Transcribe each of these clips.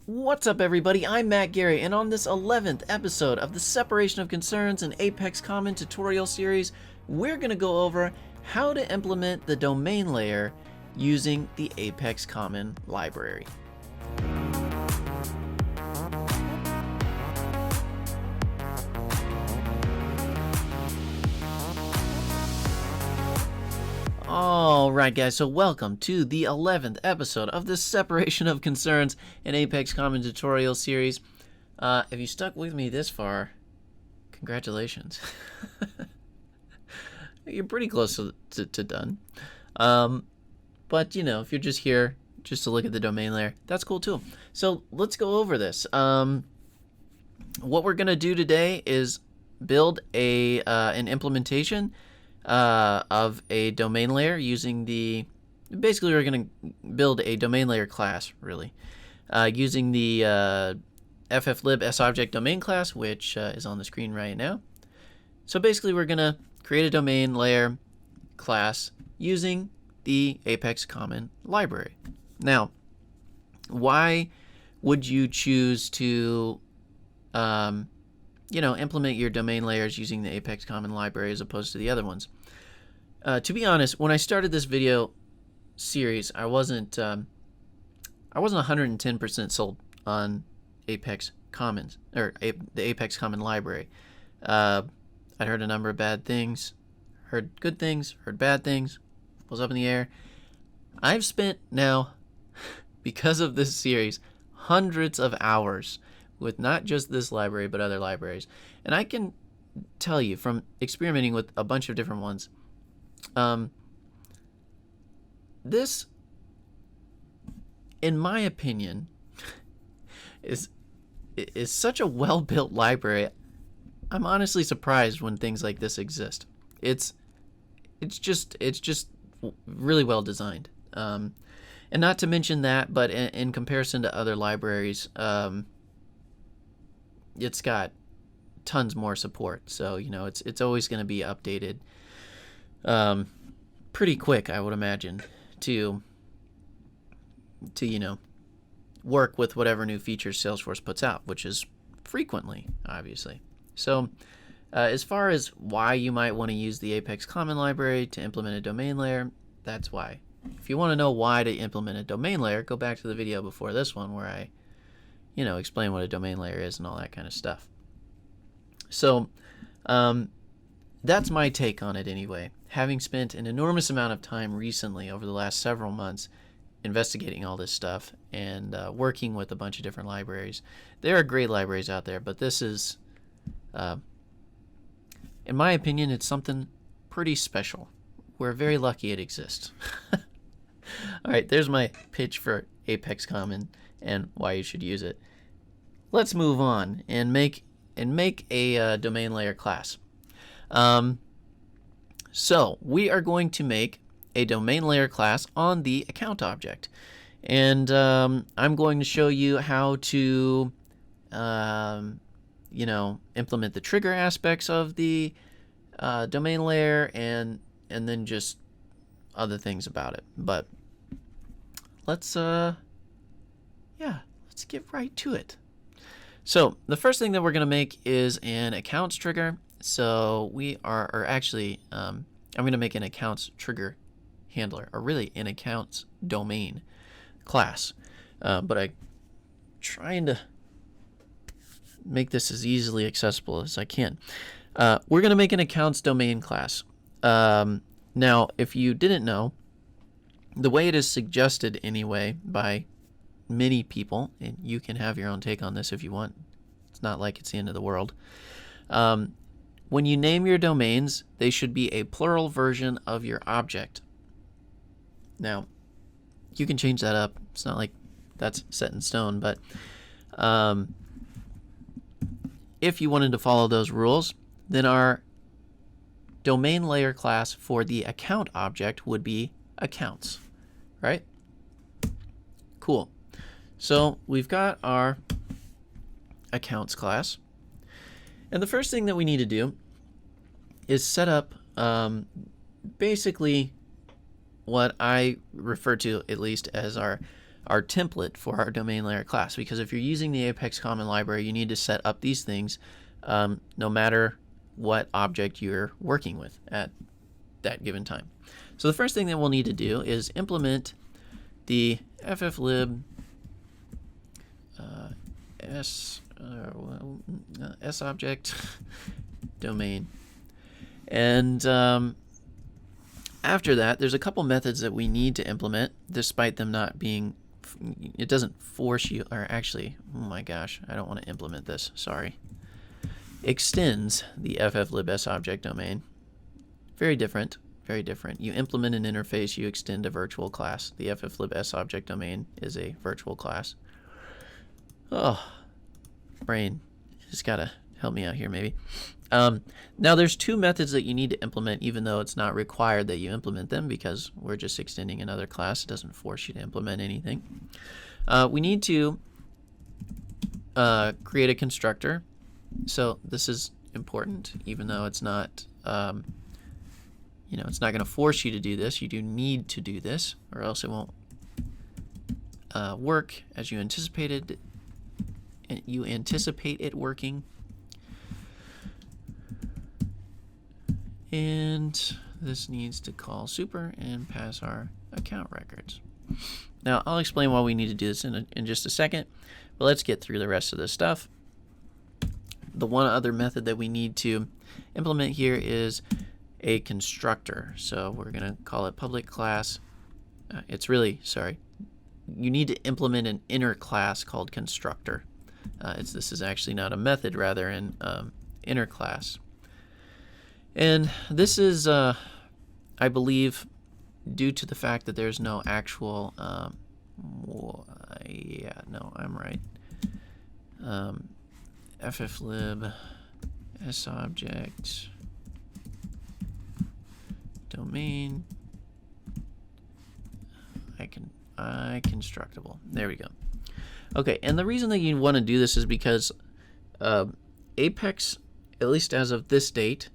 What's up, everybody? I'm Matt Gary, and on this 11th episode of the Separation of Concerns and Apex Common tutorial series, we're going to go over how to implement the domain layer using the Apex Common library. Alright guys, so welcome to the 11th episode of the Separation of Concerns and Apex Common tutorial series. If you stuck with me this far, congratulations. You're pretty close to done. But you know, if you're just here just to look at the domain layer, that's cool too. So let's go over this. What we're going to do today is build an implementation of a domain layer using basically we're going to build a domain layer class, really, using the fflib sobject domain class, which is on the screen right now. So basically we're going to create a domain layer class using the Apex Common library. Now, why would you choose to implement your domain layers using the Apex Common library as opposed to the other ones? To be honest, when I started this video series, I wasn't 110% sold on Apex Commons, or the Apex Common library. I'd heard a number of bad things, heard good things, heard bad things, was up in the air. I've spent now, because of this series, hundreds of hours with not just this library, but other libraries. And I can tell you from experimenting with a bunch of different ones, this, in my opinion, is such a well-built library. I'm honestly surprised when things like this exist. It's just really well designed. And not to mention that, but in comparison to other libraries, it's got tons more support, so you know it's always going to be updated pretty quick, I would imagine, to work with whatever new features Salesforce puts out, which is frequently, obviously. So as far as why you might want to use the Apex Common library to implement a domain layer, that's why. If you want to know why to implement a domain layer, go back to the video before this one where I explain what a domain layer is and all that kind of stuff. So that's my take on it anyway. Having spent an enormous amount of time recently over the last several months investigating all this stuff and working with a bunch of different libraries. There are great libraries out there, but this is, in my opinion, it's something pretty special. We're very lucky it exists. All right, there's my pitch for Apex Common and why you should use it. Let's move on and make a domain layer class. So we are going to make a domain layer class on the account object, and I'm going to show you how to implement the trigger aspects of the domain layer and then just other things about it. But let's get right to it. So the first thing that we're going to make is an accounts trigger. So I'm going to make an accounts trigger handler, or really an accounts domain class. But I'm trying to make this as easily accessible as I can. We're going to make an accounts domain class. Now, if you didn't know, the way it is suggested anyway by many people, and you can have your own take on this if you want, it's not like it's the end of the world. When you name your domains, they should be a plural version of your object. Now, you can change that up. It's not like that's set in stone, but if you wanted to follow those rules, then our domain layer class for the account object would be accounts, right? Cool. So we've got our accounts class, and the first thing that we need to do is set up basically what I refer to at least as our our template for our domain layer class, because if you're using the Apex Common Library, you need to set up these things no matter what object you're working with at that given time. So the first thing that we'll need to do is implement the fflib SObject domain. And after that, there's a couple methods that we need to implement, despite them not being, it doesn't force you, or actually, oh my gosh, I don't want to implement this, sorry. Extends the fflib SObject domain. Very different, very different. You implement an interface, you extend a virtual class. The fflib SObject domain is a virtual class. Oh, brain, just gotta help me out here maybe. Now there's two methods that you need to implement, even though it's not required that you implement them, because we're just extending another class. It doesn't force you to implement anything. We need to create a constructor. So this is important, even though it's not, it's not going to force you to do this. You do need to do this, or else it won't work as you anticipated. You anticipate it working. And this needs to call super and pass our account records. Now I'll explain why we need to do this in just a second, but let's get through the rest of this stuff. The one other method that we need to implement here is a constructor. So we're going to call it public class. You need to implement an inner class called constructor. This is actually not a method, rather an inner class. And this is, I believe, due to the fact that there's no actual, yeah, no, I'm right. fflib SObject domain constructible. There we go. Okay, and the reason that you want to do this is because Apex, at least as of this date,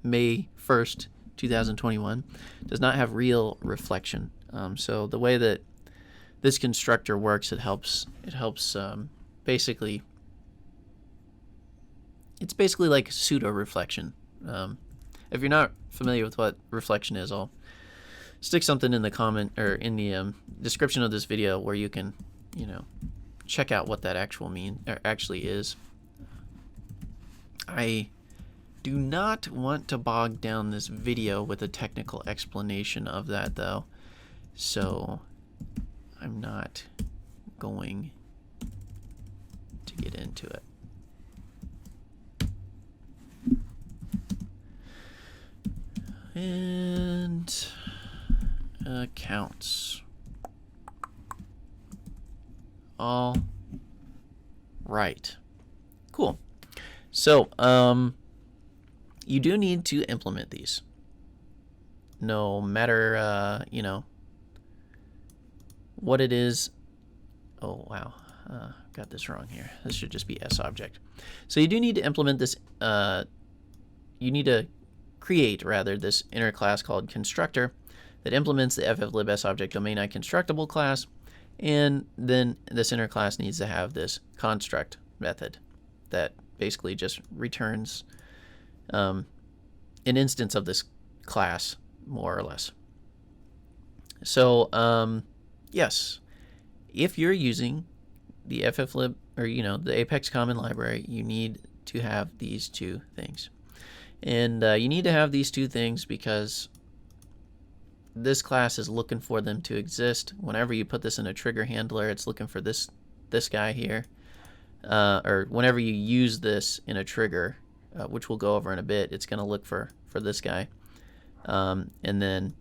May 1st, 2021, does not have real reflection. So the way that this constructor works, it helps basically, it's basically like pseudo reflection. If you're not familiar with what reflection is, I'll stick something in the comment or in the description of this video where you can, check out what that actually is. I do not want to bog down this video with a technical explanation of that, though, so I'm not going to get into it. And accounts. All right. Cool. So, you do need to implement these. No matter, what it is. Oh, wow. Got this wrong here. This should just be SObject. So you do need to implement this. You need to create, rather, this inner class called constructor that implements the fflib SObject domain constructible class. And then this inner class needs to have this construct method that basically just returns an instance of this class, more or less. So, yes, if you're using the fflib, or the Apex Common Library, you need to have these two things. And you need to have these two things because this class is looking for them to exist. Whenever you put this in a trigger handler, it's looking for this guy here. Or whenever you use this in a trigger, which we'll go over in a bit, it's going to look for this guy. And then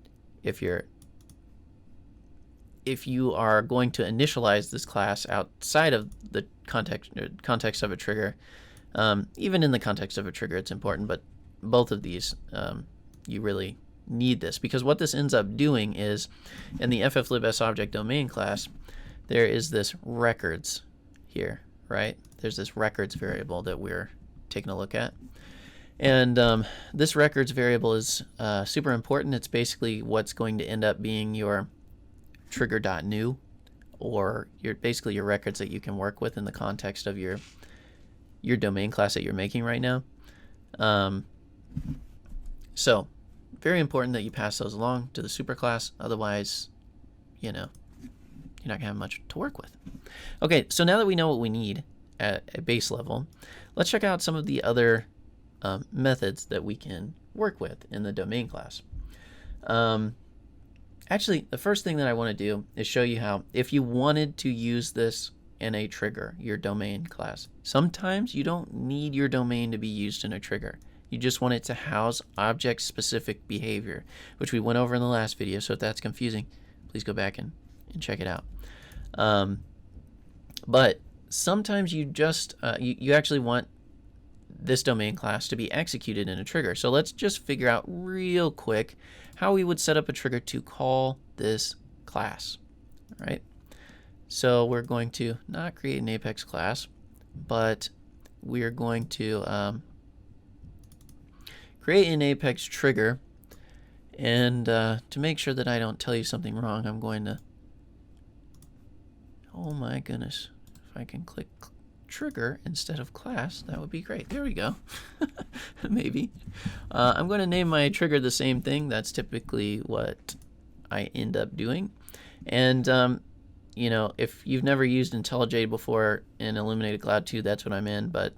if you are going to initialize this class outside of the context of a trigger, even in the context of a trigger, it's important, but both of these, you really need this, because what this ends up doing is, in the fflib SObject domain class, there is this records here, right? There's this records variable that we're taking a look at. And this records variable is super important. It's basically what's going to end up being your trigger.new, or basically your records that you can work with in the context of your domain class that you're making right now. So very important that you pass those along to the superclass. Otherwise, you're not gonna have much to work with. Okay, so now that we know what we need at a base level, let's check out some of the other methods that we can work with in the domain class. Actually, the first thing that I want to do is show you how, if you wanted to use this in a trigger, your domain class, sometimes you don't need your domain to be used in a trigger. You just want it to house object-specific behavior, which we went over in the last video. So if that's confusing, please go back and check it out. But sometimes you just you actually want this domain class to be executed in a trigger. So let's just figure out real quick how we would set up a trigger to call this class. All right. So we're going to not create an Apex class, but we are going to create an Apex trigger. And to make sure that I don't tell you something wrong, I'm going to, oh my goodness, if I can click trigger instead of class, that would be great. There we go. Maybe. I'm going to name my trigger the same thing. That's typically what I end up doing. And if you've never used IntelliJ before in Illuminated Cloud 2, that's what I'm in. But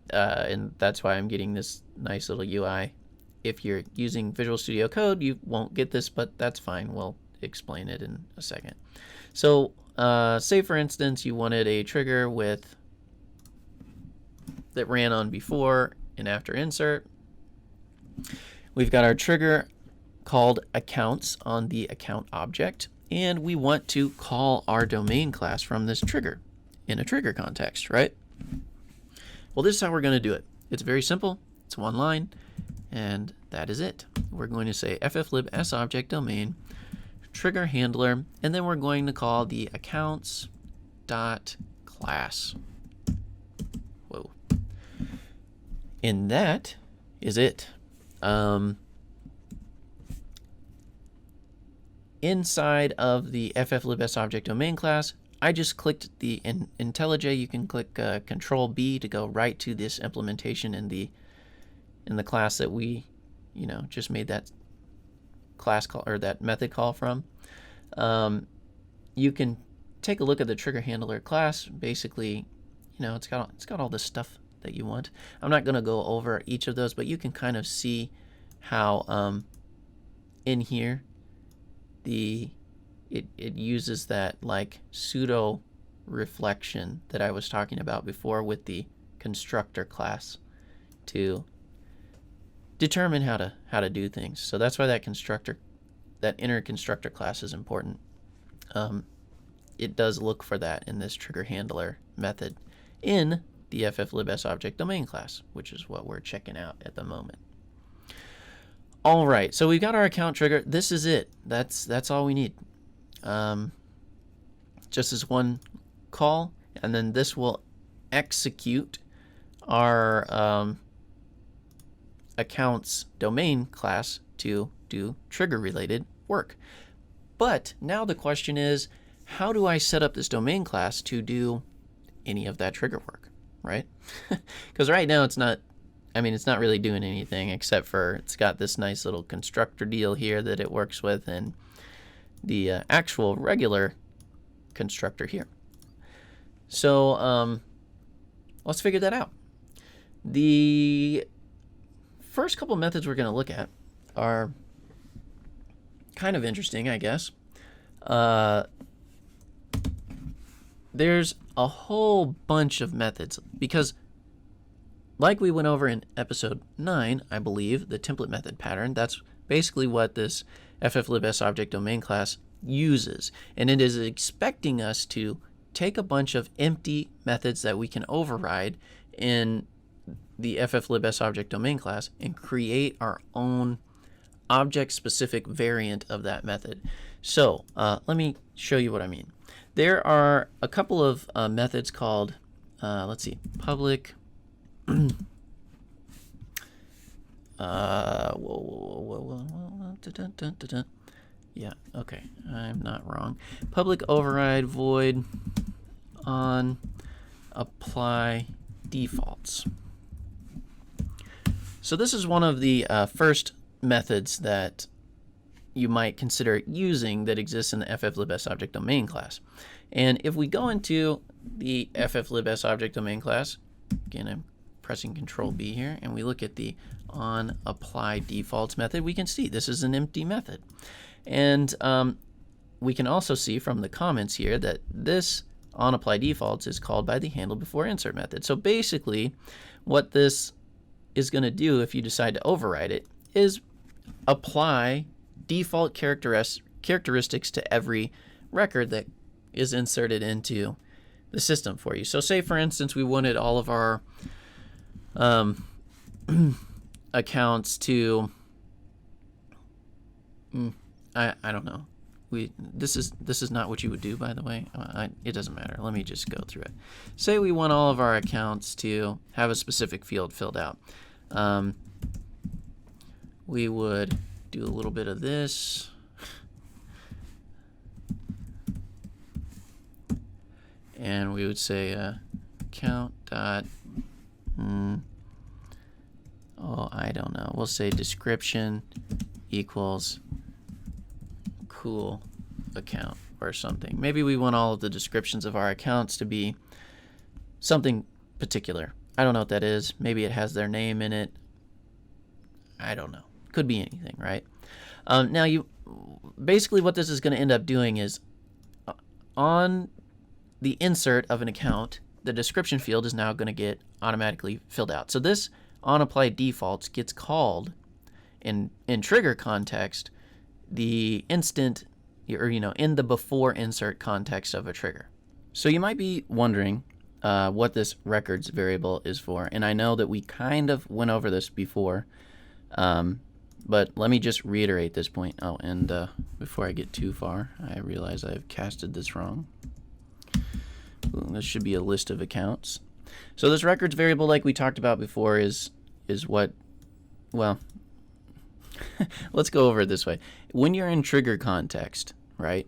and that's why I'm getting this nice little UI. If you're using Visual Studio Code, you won't get this, but that's fine. We'll explain it in a second. So say for instance you wanted a trigger with that ran on before and after insert. We've got our trigger called accounts on the account object, and we want to call our domain class from this trigger in a trigger context, right? Well, this is how we're going to do it. It's very simple. It's one line, and that is it. We're going to say fflib s-object-domain trigger handler, and then we're going to call the accounts.class. Whoa. And that is it. Inside of the fflib s-object-domain class, I just clicked the IntelliJ. You can click Control B to go right to this implementation in the class that we, just made that class call or that method call from. You can take a look at the trigger handler class. Basically, it's got all the stuff that you want. I'm not going to go over each of those, but you can kind of see how in here it uses that like pseudo reflection that I was talking about before with the constructor class to determine how to do things. So that's why that inner constructor class is important. It does look for that in this trigger handler method in the fflib s-object-domain class, which is what we're checking out at the moment. All right, so we've got our account trigger. This is it. That's all we need. Just as one call, and then this will execute our accounts domain class to do trigger related work. But now the question is, how do I set up this domain class to do any of that trigger work, right? Because right now it's not really doing anything except for it's got this nice little constructor deal here that it works with and the actual regular constructor here. So let's figure that out. The first couple methods we're going to look at are kind of interesting, I guess. There's a whole bunch of methods because, like we went over in episode 9, I believe, the template method pattern, that's basically what this fflib s-object-domain class uses. And it is expecting us to take a bunch of empty methods that we can override in the fflib s-object-domain class and create our own object-specific variant of that method. So let me show you what I mean. There are a couple of methods called, let's see, public Yeah, okay, I'm not wrong. Public override void on apply defaults. So this is one of the first methods that you might consider using that exists in the fflib_object domain class. And if we go into the fflib_object domain class, again, I'm pressing Control B here, and we look at the on apply defaults method, we can see this is an empty method. And we can also see from the comments here that this on apply defaults is called by the handle before insert method. So basically, what this is going to do if you decide to override it is apply default characteristics to every record that is inserted into the system for you. So say, for instance, we wanted all of our accounts to, I don't know. This is not what you would do, by the way. It doesn't matter. Let me just go through it. Say we want all of our accounts to have a specific field filled out. We would do a little bit of this. And we would say count dot, I don't know. We'll say description equals cool account or something. Maybe we want all of the descriptions of our accounts to be something particular. I don't know what that is. Maybe it has their name in it. I don't know. Could be anything, right? Now, basically what this is going to end up doing is on the insert of an account, the description field is now going to get automatically filled out. So this on apply defaults gets called in trigger context the instant, or in the before insert context of a trigger. So you might be wondering what this records variable is for, and I know that we kind of went over this before, but let me just reiterate this point. Oh, and before I get too far, I realize I've casted this wrong. Ooh, this should be a list of accounts. So this records variable, like we talked about before, is what, well, let's go over it this way. When you're in trigger context, right,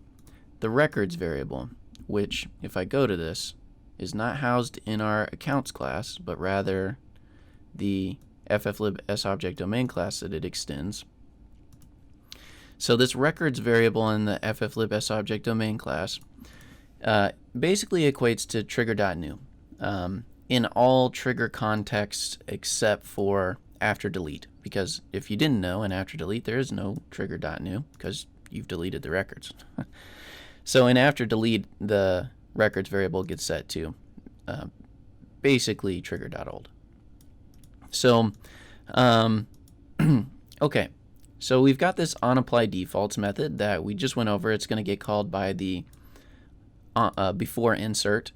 the records variable, which if I go to this, is not housed in our accounts class, but rather the fflib_object domain class that it extends. So this records variable in the fflib_object domain class basically equates to trigger.new in all trigger contexts except for after delete, because if you didn't know, in after delete there is no trigger.new because you've deleted the records. So in after delete, the records variable gets set to basically trigger.old. So okay, so we've got this on apply defaults method that we just went over. It's going to get called by the before insert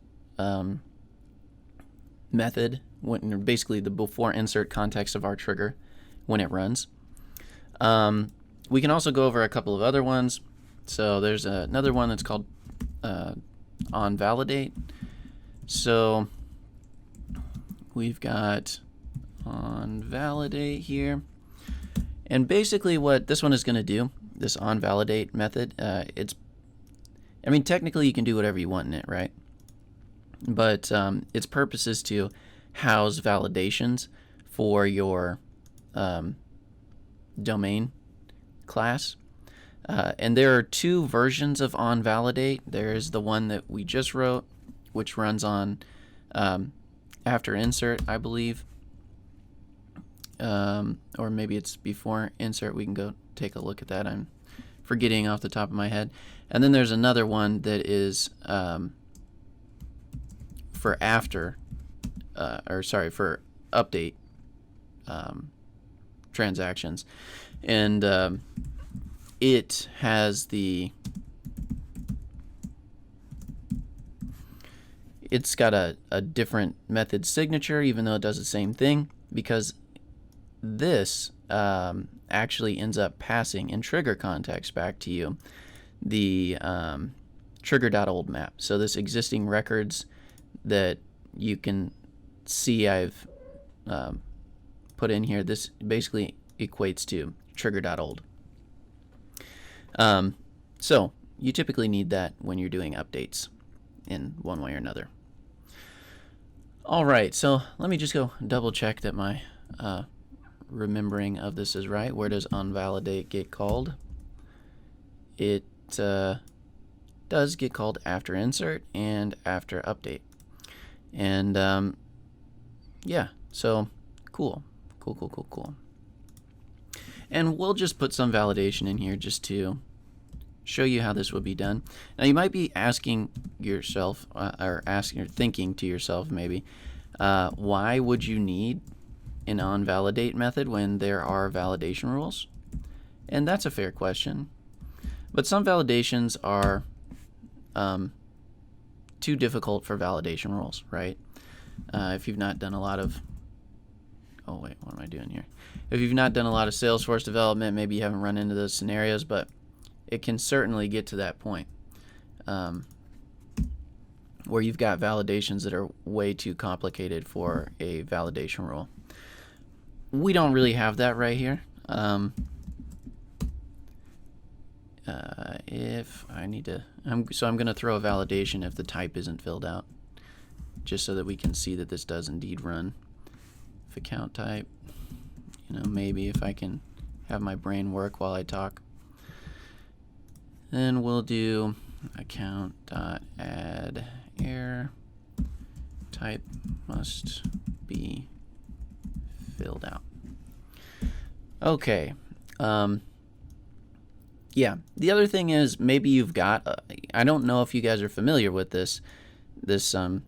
method, when basically the before insert context of our trigger when it runs. We can also go over a couple of other ones. So there's another one that's called on validate. So we've got on validate here, and basically what this one is going to do, this on validate method, I mean, technically you can do whatever you want in it, right? But its purpose is to house validations for your domain class. And there are two versions of onValidate. There's the one that we just wrote, which runs on after insert, I believe. Or maybe it's before insert. We can go take a look at that. I'm forgetting off the top of my head. And then there's another one that is for after, for update transactions. And it has it's got a different method signature, even though it does the same thing, because this actually ends up passing in trigger context back to you the trigger.old map. So this existing records that you can see I've put in here, this basically equates to trigger.old. So you typically need that when you're doing updates in one way or another. All right, so let me just go double check that my remembering of this is right. Where does onValidate get called? It does get called after insert and after update. And yeah, so cool. And we'll just put some validation in here just to show you how this would be done. Now you might be asking yourself, or thinking to yourself maybe, why would you need an onValidate method when there are validation rules? And that's a fair question. But some validations are too difficult for validation rules, right? If you've not done a lot of, oh wait, what am I doing here? If you've not done a lot of Salesforce development, maybe you haven't run into those scenarios, but it can certainly get to that point where you've got validations that are way too complicated for a validation rule. We don't really have that right here. If I need to, so I'm going to throw a validation if the type isn't filled out, just so that we can see that this does indeed run. If account type, maybe if I can have my brain work while I talk. Then we'll do account.add error type must be filled out. Okay. Yeah, the other thing is maybe you've got, I don't know if you guys are familiar with this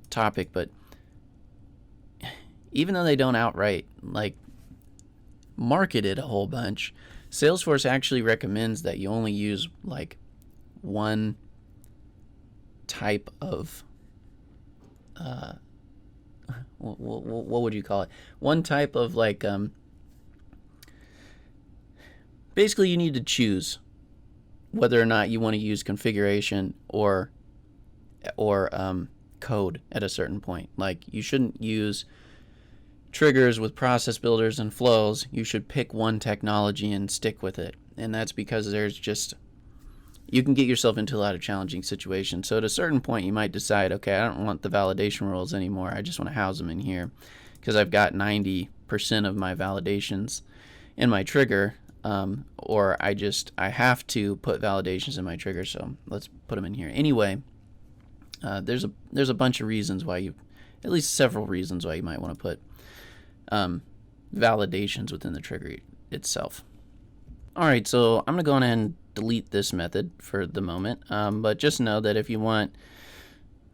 topic, but even though they don't outright market it a whole bunch, Salesforce actually recommends that you only use one type of what would you call it? One type of basically you need to choose whether or not you want to use configuration or code at a certain point. You shouldn't use triggers with process builders and flows. You should pick one technology and stick with it. And that's because you can get yourself into a lot of challenging situations. So at a certain point you might decide, okay, I don't want the validation rules anymore. I just want to house them in here because I've got 90% of my validations in my trigger. Or I have to put validations in my trigger, so let's put them in here. Anyway, there's a bunch of reasons why at least several reasons why you might want to put validations within the trigger itself. All right, so I'm going to go on ahead and delete this method for the moment, but just know that if you want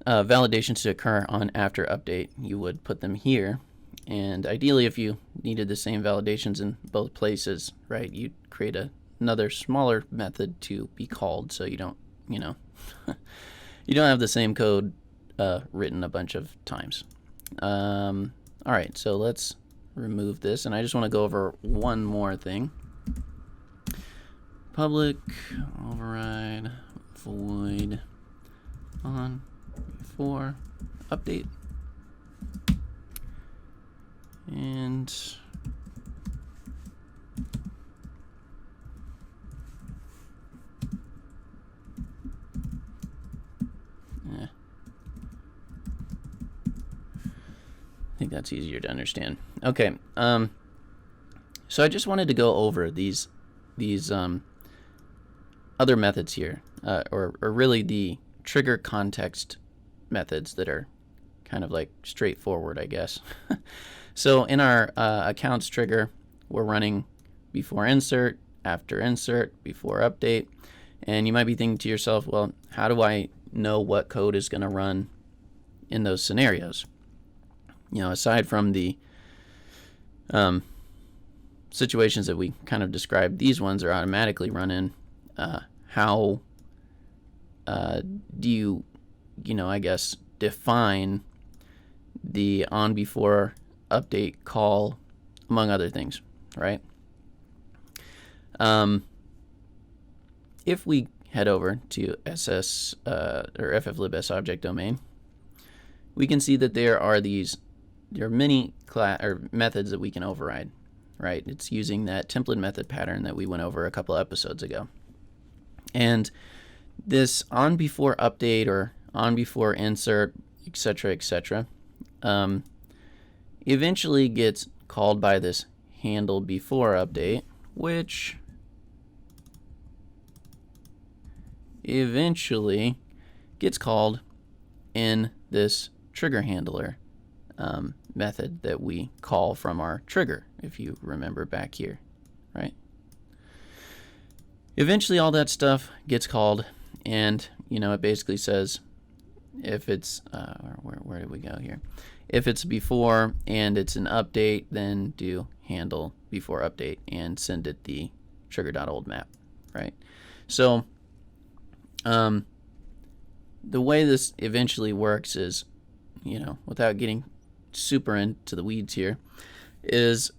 validations to occur on after update, you would put them here. And ideally, if you needed the same validations in both places, right, you'd create another smaller method to be called, so you don't, you don't have the same code written a bunch of times. All right, so let's remove this, and I just want to go over one more thing. Public override void on before update. And I think that's easier to understand. Okay, so I just wanted to go over these other methods here, or really the trigger context methods that are kind of straightforward, I guess. So in our accounts trigger, we're running before insert, after insert, before update. And you might be thinking to yourself, well, how do I know what code is going to run in those scenarios? Aside from the situations that we kind of described, these ones are automatically running. How do you, I guess, define the on before update call, among other things, right? If we head over to SS or fflib object domain, we can see that there are many methods that we can override, right? It's using that template method pattern that we went over a couple episodes ago. And this on before update or on before insert, etc., eventually gets called by this handle before update, which eventually gets called in this trigger handler method that we call from our trigger, if you remember back here, right? Eventually all that stuff gets called, and it basically says if it's where did we go here? If it's before and it's an update, then do handle before update and send it the trigger.old map, right? So the way this eventually works is, without getting super into the weeds here, is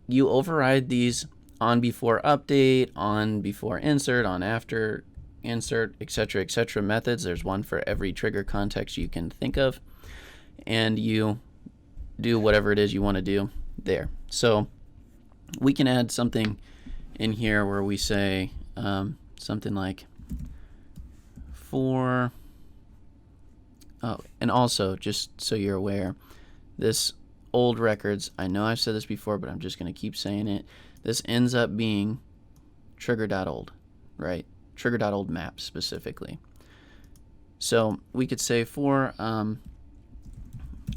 you override these on before update, on before insert, on after insert, etc. methods. There's one for every trigger context you can think of, and you do whatever it is you want to do there. So we can add something in here where we say something like for, and also, just so you're aware, this old records, I know I've said this before, but I'm just going to keep saying it. This ends up being trigger.old, right? Trigger.old map specifically. So we could say for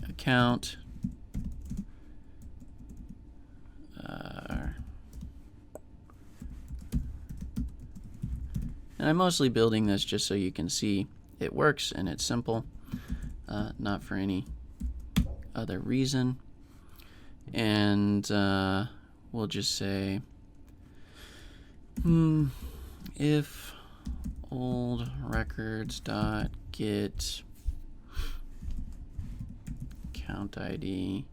account and I'm mostly building this just so you can see it works and it's simple, not for any other reason. And we'll just say if old records dot get count ID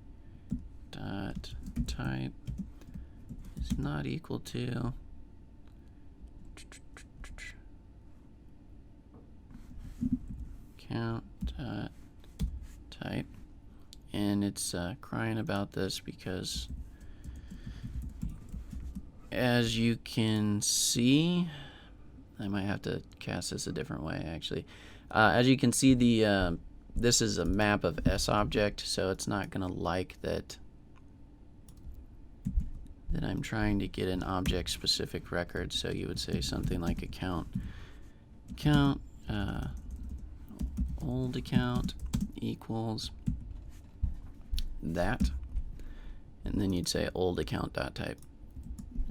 dot type is not equal to count dot type, and it's crying about this because, as you can see, I might have to cast this a different way actually. As you can see, the this is a map of S object, so it's not gonna like that I'm trying to get an object specific record. So you would say something like account old account equals that, and then you'd say old account dot type.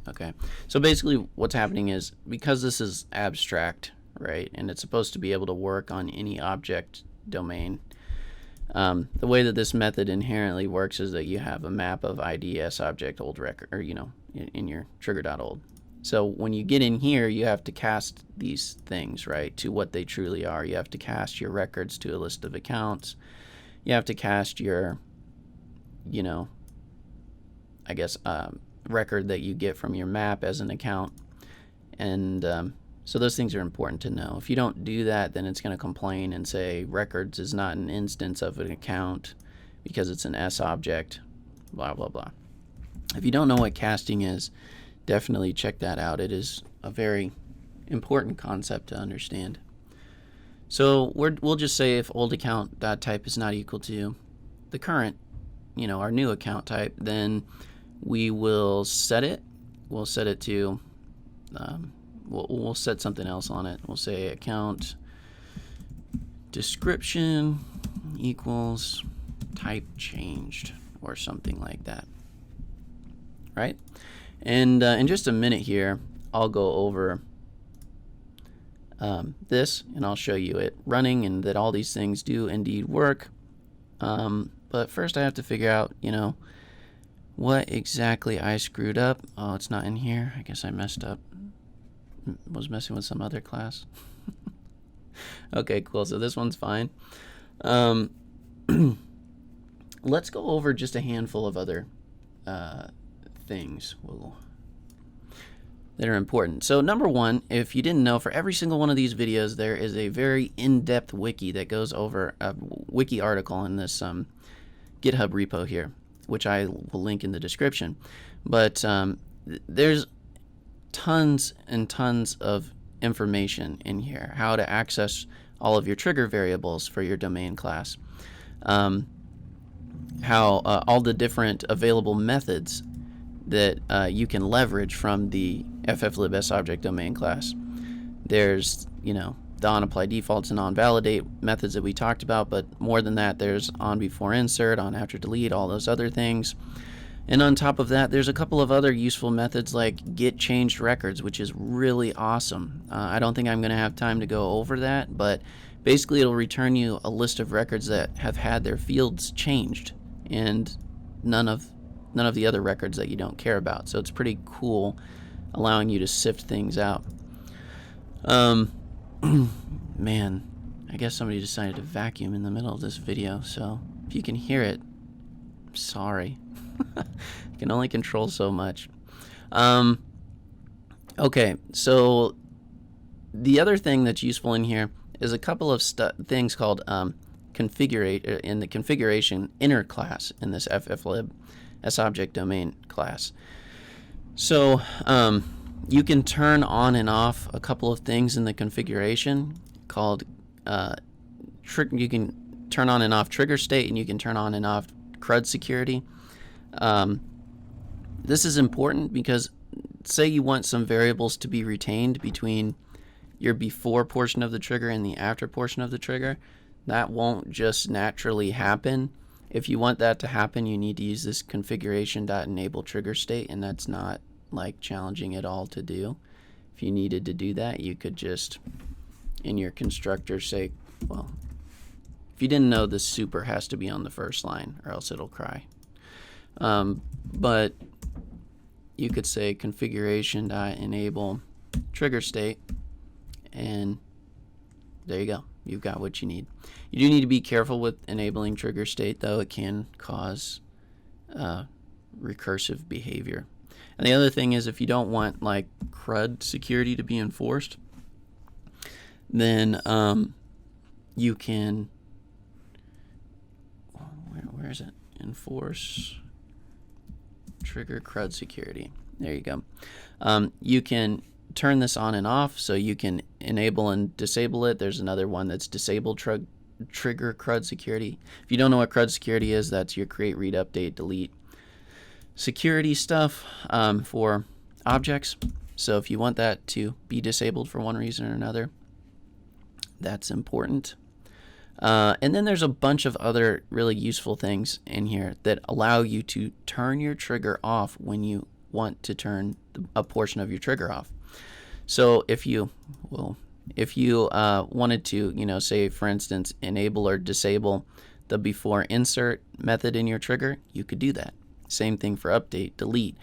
Okay, so basically what's happening is, because this is abstract, right, and it's supposed to be able to work on any object domain, the way that this method inherently works is that you have a map of IDS object old record, or in your trigger.old. So when you get in here, you have to cast these things, right, to what they truly are. You have to cast your records to a list of accounts. You have to cast your, I guess, record that you get from your map as an account. And so those things are important to know. If you don't do that, then it's going to complain and say records is not an instance of an account because it's an S object, blah, blah, blah. If you don't know what casting is, definitely check that out. It is a very important concept to understand. So we'll just say if old account dot type is not equal to the current, our new account type, then we will set it. We'll set it to, we'll set something else on it. We'll say account description equals type changed or something like that, right? And in just a minute here, I'll go over this, and I'll show you it running and that all these things do indeed work. But first I have to figure out, what exactly I screwed up. Oh, it's not in here. I guess I messed up. Was messing with some other class. Okay, cool. So this one's fine. Let's go over just a handful of other things that are important. So number one, if you didn't know, for every single one of these videos, there is a very in-depth wiki that goes over a wiki article in this GitHub repo here, which I will link in the description. But there's tons and tons of information in here, how to access all of your trigger variables for your domain class, how all the different available methods that you can leverage from the fflib_sobject domain class. There's, you know, the onApply defaults and onValidate methods that we talked about, but more than that, there's onBeforeInsert, onAfterDelete, all those other things. And on top of that, there's a couple of other useful methods like getChangedRecords, which is really awesome. I don't think I'm going to have time to go over that, but basically it'll return you a list of records that have had their fields changed and none of the other records that you don't care about. So it's pretty cool, allowing you to sift things out. Man, I guess somebody decided to vacuum in the middle of this video, so if you can hear it, I'm sorry. I can only control so much. Okay, so the other thing that's useful in here is a couple of things called configurate in the configuration inner class in this fflib_sobject domain class. So you can turn on and off a couple of things in the configuration called you can turn on and off trigger state, and you can turn on and off CRUD security. This is important because say you want some variables to be retained between your before portion of the trigger and the after portion of the trigger. That won't just naturally happen. If you want that to happen, you need to use this configuration.enable trigger state, and that's not like challenging at all to do. If you needed to do that, you could just in your constructor say, well, if you didn't know, this super has to be on the first line or else it'll cry. But you could say configuration.enable trigger state, and there you go. You've got what you need. You do need to be careful with enabling trigger state, though. It can cause recursive behavior. And the other thing is, if you don't want like CRUD security to be enforced, then you can, where is it? Enforce trigger CRUD security. There you go. You can turn this on and off, so you can enable and disable it. There's another one that's disable trigger CRUD security. If you don't know what CRUD security is, that's your create, read, update, delete security stuff for objects. So if you want that to be disabled for one reason or another, that's important. And then there's a bunch of other really useful things in here that allow you to turn your trigger off when you want to turn a portion of your trigger off. So if you wanted to, you know, say for instance, enable or disable the before insert method in your trigger, you could do that. Same thing for update, delete,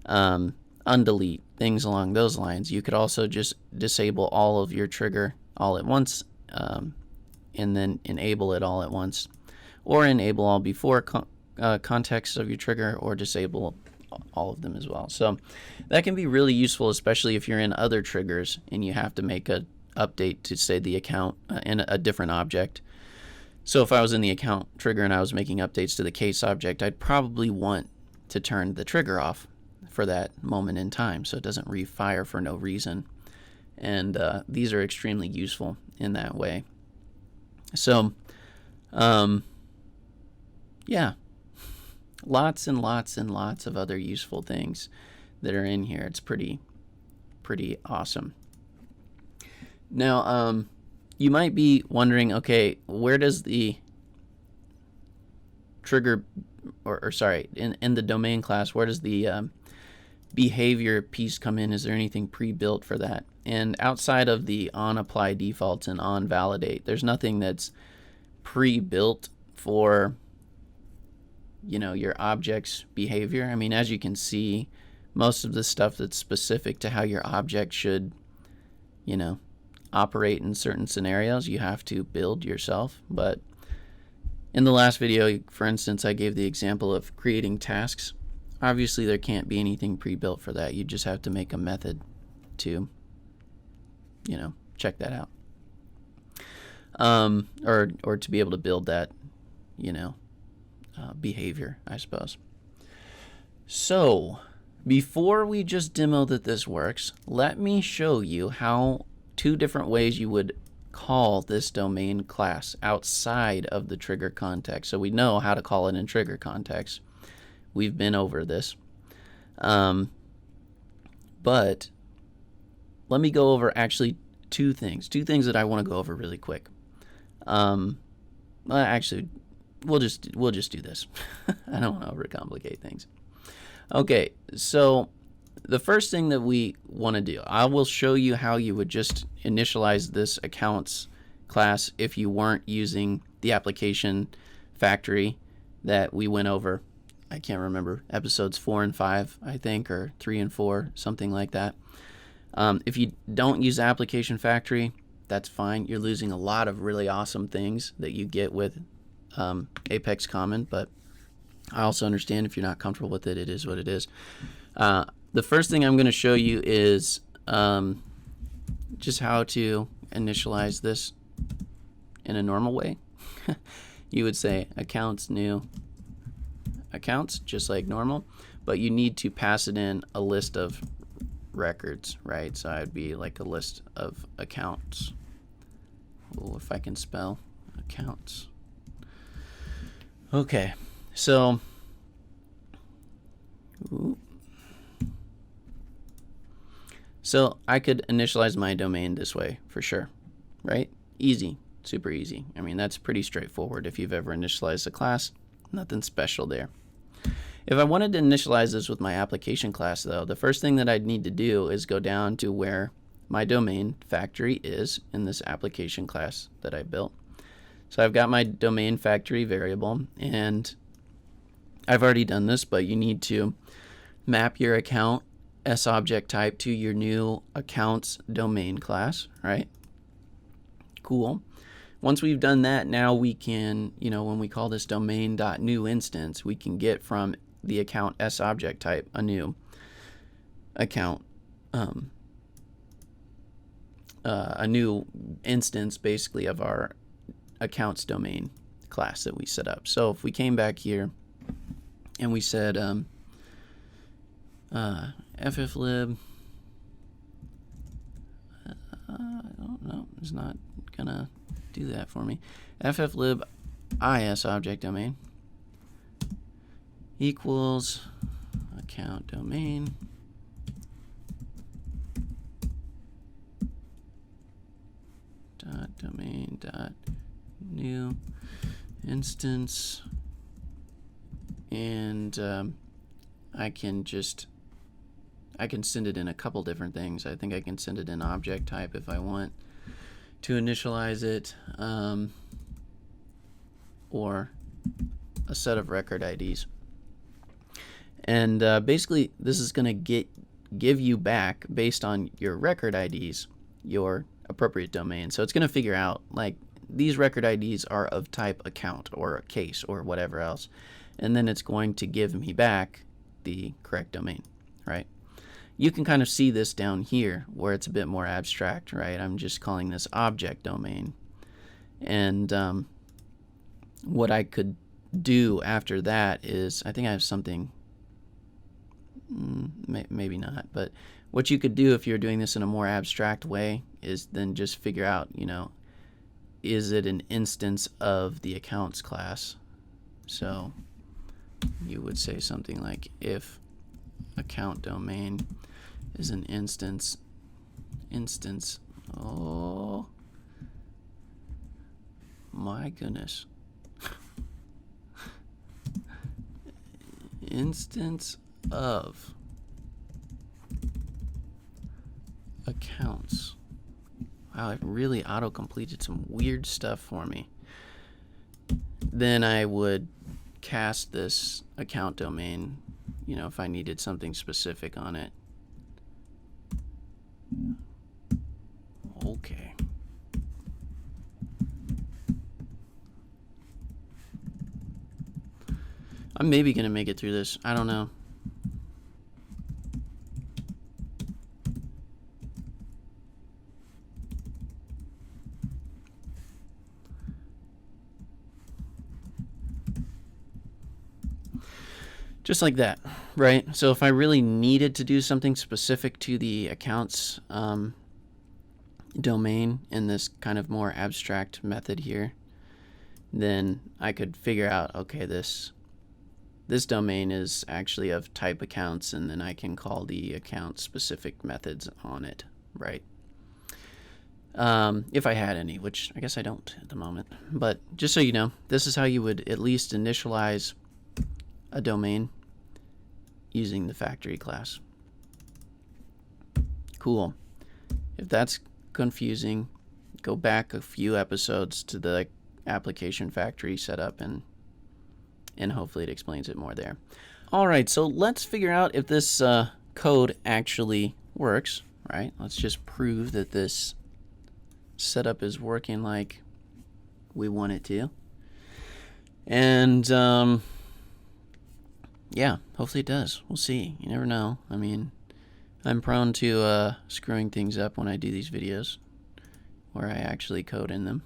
undelete, things along those lines. You could also just disable all of your trigger all at once, and then enable it all at once, or enable all before context of your trigger, or disable all of them as well. So that can be really useful, especially if you're in other triggers and you have to make a update to, say, the account in a different object. So if I was in the account trigger and I was making updates to the case object, I'd probably want to turn the trigger off for that moment in time so it doesn't refire for no reason. And these are extremely useful in that way. So, yeah, lots and lots and lots of other useful things that are in here. It's pretty awesome. Now, you might be wondering, okay, where does the trigger, or sorry, in the domain class, where does the behavior piece come in? Is there anything pre-built for that? And outside of the onApply defaults and onValidate, there's nothing that's pre-built for, you know, your object's behavior. I mean, as you can see, most of the stuff that's specific to how your object should, you know, operate in certain scenarios, you have to build yourself. But in the last video, for instance, I gave the example of creating tasks. Obviously, there can't be anything pre-built for that. You just have to make a method to, you know, check that out. Or to be able to build that, you know, behavior, I suppose. So before we just demo that this works, let me show you how two different ways you would call this domain class outside of the trigger context. So we know how to call it in trigger context. We've been over this. But let me go over actually two things that I want to go over really quick. Well, actually, we'll just do this. I don't want to overcomplicate things. Okay, so the first thing that we want to do, I will show you how you would just initialize this accounts class if you weren't using the application factory that we went over. I can't remember, episodes 4 and 5, I think, or 3 and 4, something like that. If you don't use application factory, that's fine. You're losing a lot of really awesome things that you get with Apex Common, but I also understand if you're not comfortable with it, it is what it is. The first thing I'm going to show you is just how to initialize this in a normal way. You would say accounts new accounts, just like normal, but you need to pass it in a list of records, right? So I'd be like a list of accounts. Oh, if I can spell accounts. Okay, so I could initialize my domain this way for sure, right? Easy, super easy. I mean, that's pretty straightforward. If you've ever initialized a class, nothing special there. If I wanted to initialize this with my application class, though, the first thing that I'd need to do is go down to where my domain factory is in this application class that I built. So I've got my domain factory variable, and I've already done this, but you need to map your account SObject type to your new accounts domain class, right? Cool. Once we've done that, now we can, when we call this domain.new instance, we can get from the account SObject type a new account, a new instance basically of our accounts domain class that we set up. So if we came back here and we said fflib, I don't know, it's not gonna do that for me. fflib ISObject domain equals account domain dot domain dot new instance, and I can send it in a couple different things. I think I can send it in object type if I want to initialize it, or a set of record IDs. And basically, this is going to give you back, based on your record IDs, your appropriate domain. So it's going to figure out, like, these record IDs are of type account or a case or whatever else. And then it's going to give me back the correct domain, right? You can kind of see this down here where it's a bit more abstract, right? I'm just calling this object domain. And what I could do after that is, I think I have something, maybe not, but what you could do if you're doing this in a more abstract way is then just figure out, is it an instance of the accounts class? So you would say something like, if account domain is an instance, oh my goodness, instance of accounts. Wow, it really auto-completed some weird stuff for me. Then I would cast this account domain, if I needed something specific on it. Okay. I'm maybe going to make it through this. I don't know. Just like that, right? So if I really needed to do something specific to the accounts domain in this kind of more abstract method here, then I could figure out, okay, this domain is actually of type accounts, and then I can call the account specific methods on it, right? If I had any, which I guess I don't at the moment. But just so you know, this is how you would at least initialize a domain using the factory class. Cool. If that's confusing, go back a few episodes to the application factory setup, and hopefully it explains it more there. All right, so let's figure out if this code actually works, right? Let's just prove that this setup is working like we want it to. And yeah, hopefully it does. We'll see. You never know. I mean, I'm prone to screwing things up when I do these videos where I actually code in them.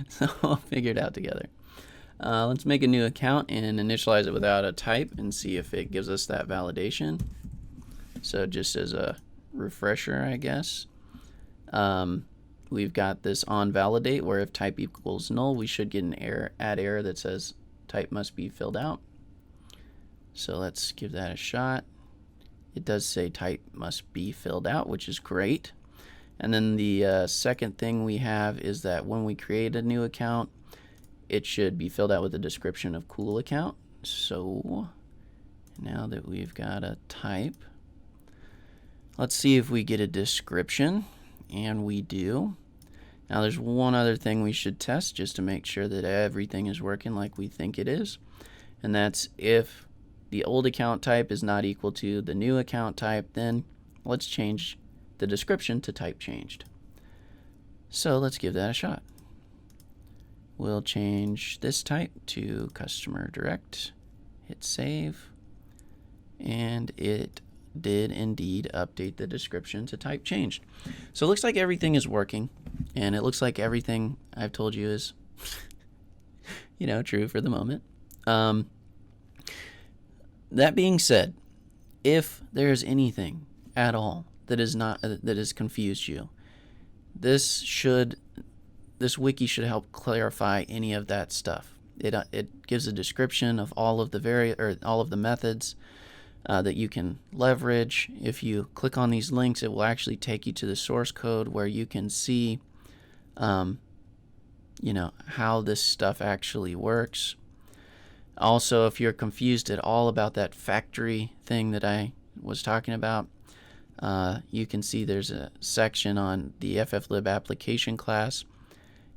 So we'll figure it out together. Let's make a new account and initialize it without a type and see if it gives us that validation. So just as a refresher, I guess, we've got this on validate, where if type equals null, we should get an error, add error that says type must be filled out. So let's give that a shot. It does say type must be filled out, which is great. And then the second thing we have is that when we create a new account, it should be filled out with a description of cool account. So now that we've got a type, let's see if we get a description, and we do. Now there's one other thing we should test just to make sure that everything is working like we think it is, and that's if the old account type is not equal to the new account type, then let's change the description to type changed. So let's give that a shot. We'll change this type to customer direct, hit save, and it did indeed update the description to type changed. So it looks like everything is working, and it looks like everything I've told you is true for the moment. That being said, if there's anything at all that has confused you, this wiki should help clarify any of that stuff. It gives a description of all of the methods that you can leverage. If you click on these links, it will actually take you to the source code where you can see how this stuff actually works. Also, if you're confused at all about that factory thing that I was talking about, you can see there's a section on the fflib application class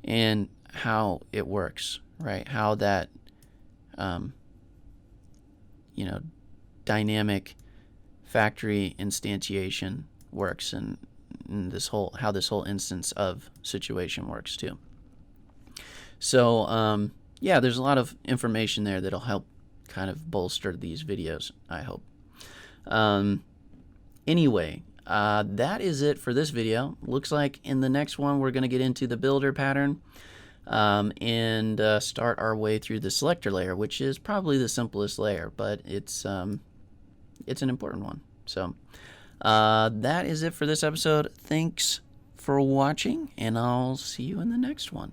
and how it works, right? How that dynamic factory instantiation works, and how this whole instance of situation works too. So yeah, there's a lot of information there that'll help kind of bolster these videos, I hope. Anyway, that is it for this video. Looks like in the next one we're going to get into the builder pattern and start our way through the selector layer, which is probably the simplest layer, but it's an important one. So that is it for this episode. Thanks for watching, and I'll see you in the next one.